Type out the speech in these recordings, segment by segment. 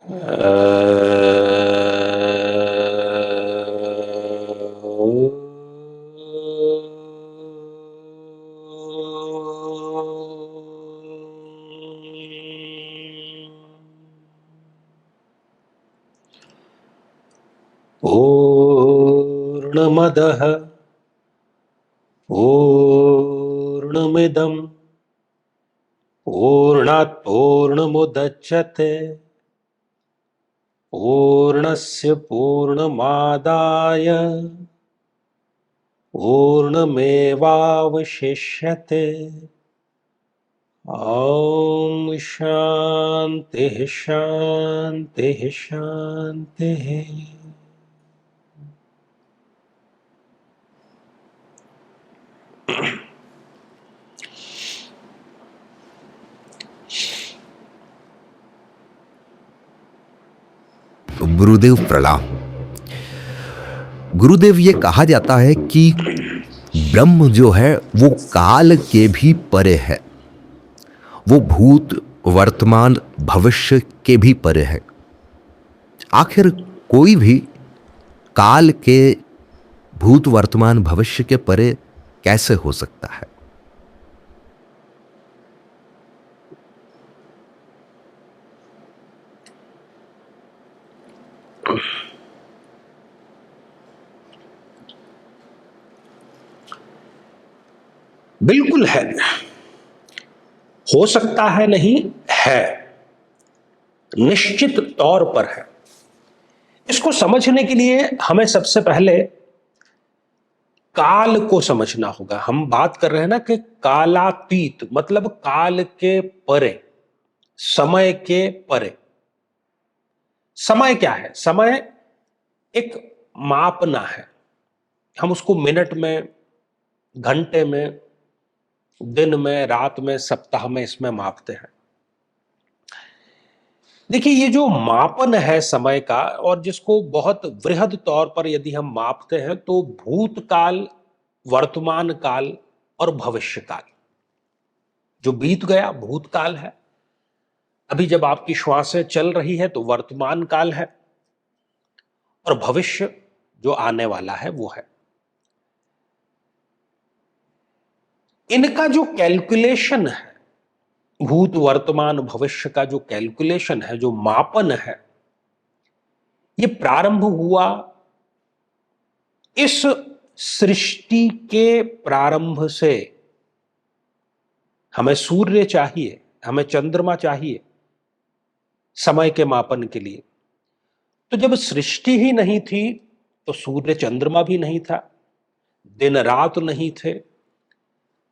पूर्णमदः पूर्णमिदं पूर्णात् पूर्णमुदच्यते पूर्णस्य पूर्णमादाय पूर्णमेवावशिष्यते। ॐ शान्तिः शान्तिः शान्तिः। गुरुदेव प्रणाम। गुरुदेव, ये कहा जाता है कि ब्रह्म जो है वो काल के भी परे है, वो भूत वर्तमान भविष्य के भी परे है। आखिर कोई भी काल के भूत वर्तमान भविष्य के परे कैसे हो सकता है? बिल्कुल है, हो सकता है नहीं है, निश्चित तौर पर है। इसको समझने के लिए हमें सबसे पहले काल को समझना होगा। हम बात कर रहे हैं ना कि कालातीत मतलब काल के परे, समय के परे। समय क्या है? समय एक मापना है। हम उसको मिनट में, घंटे में, दिन में, रात में, सप्ताह में, इसमें मापते हैं। देखिए, ये जो मापन है समय का, और जिसको बहुत वृहद तौर पर यदि हम मापते हैं तो भूतकाल, वर्तमान काल और भविष्य काल। जो बीत गया भूतकाल है, अभी जब आपकी श्वासें चल रही है तो वर्तमान काल है, और भविष्य जो आने वाला है वो है। इनका जो कैलकुलेशन है, भूत वर्तमान भविष्य का जो कैलकुलेशन है, जो मापन है, ये प्रारंभ हुआ इस सृष्टि के प्रारंभ से। हमें सूर्य चाहिए, हमें चंद्रमा चाहिए समय के मापन के लिए। तो जब सृष्टि ही नहीं थी तो सूर्य चंद्रमा भी नहीं था, दिन रात नहीं थे,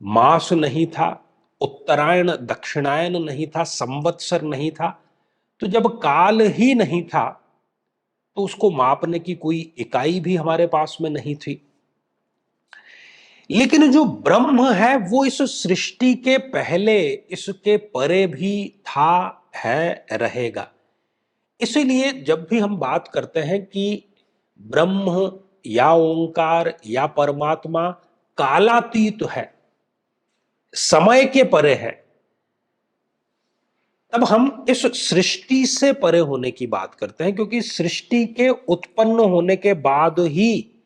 मास नहीं था, उत्तरायण दक्षिणायन नहीं था, संवत्सर नहीं था। तो जब काल ही नहीं था तो उसको मापने की कोई इकाई भी हमारे पास में नहीं थी। लेकिन जो ब्रह्म है वो इस सृष्टि के पहले, इसके परे भी था, है, रहेगा। इसीलिए जब भी हम बात करते हैं कि ब्रह्म या ओंकार या परमात्मा कालातीत है, समय के परे है, तब हम इस सृष्टि से परे होने की बात करते हैं। क्योंकि सृष्टि के उत्पन्न होने के बाद ही,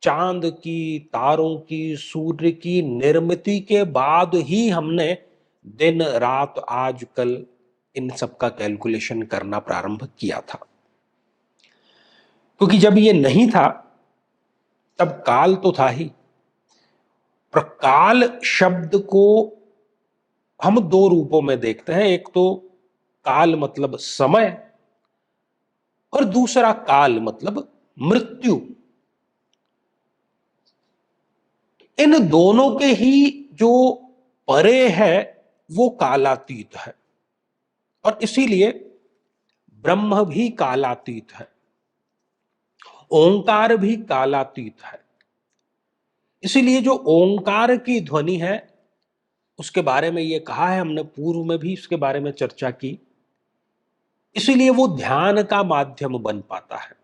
चांद की, तारों की, सूर्य की निर्मिति के बाद ही हमने दिन रात आज कल इन सब का कैलकुलेशन करना प्रारंभ किया था। क्योंकि जब ये नहीं था तब काल तो था ही। पर काल शब्द को हम दो रूपों में देखते हैं। एक तो काल मतलब समय, और दूसरा काल मतलब मृत्यु। इन दोनों के ही जो परे है वो कालातीत है, और इसीलिए ब्रह्म भी कालातीत है, ओंकार भी कालातीत है। इसीलिए जो ओंकार की ध्वनि है उसके बारे में ये कहा है, हमने पूर्व में भी इसके बारे में चर्चा की। इसीलिए वो ध्यान का माध्यम बन पाता है।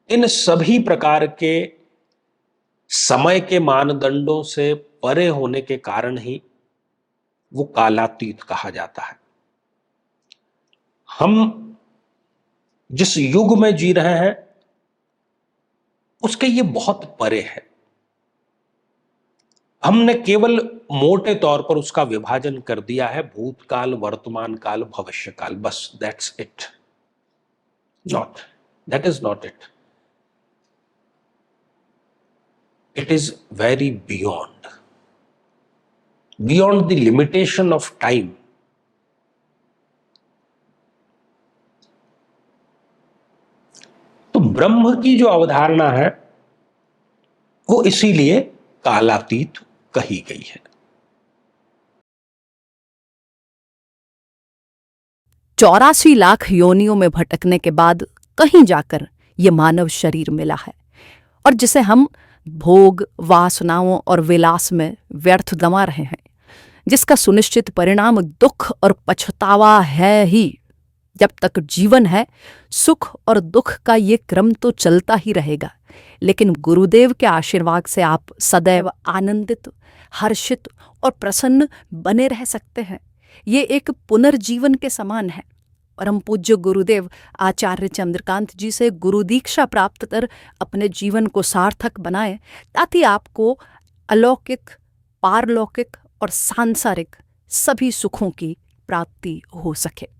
इन सभी प्रकार के समय के मानदंडों से परे होने के कारण ही वो कालातीत कहा जाता है। हम जिस युग में जी रहे हैं उसके ये बहुत परे है। हमने केवल मोटे तौर पर उसका विभाजन कर दिया है भूतकाल, वर्तमान काल, भविष्य काल, बस that's it. Not, that is not it. It is very beyond the limitation of time. तो ब्रह्म की जो अवधारणा है वो इसीलिए कालातीत कही गई है। 84 लाख योनियों में भटकने के बाद कहीं जाकर ये मानव शरीर मिला है, और जिसे हम भोग, वासनाओं और विलास में व्यर्थ गंवा रहे हैं, जिसका सुनिश्चित परिणाम दुख और पछतावा है ही। जब तक जीवन है, सुख और दुख का ये क्रम तो चलता ही रहेगा, लेकिन गुरुदेव के आशीर्वाद से आप सदैव आनंदित, हर्षित और प्रसन्न बने रह सकते हैं। ये एक पुनर्जीवन के समान है। परम पूज्य गुरुदेव आचार्य चंद्रकांत जी से गुरु दीक्षा प्राप्त कर अपने जीवन को सार्थक बनाएं, ताकि आपको अलौकिक, पारलौकिक और सांसारिक सभी सुखों की प्राप्ति हो सके।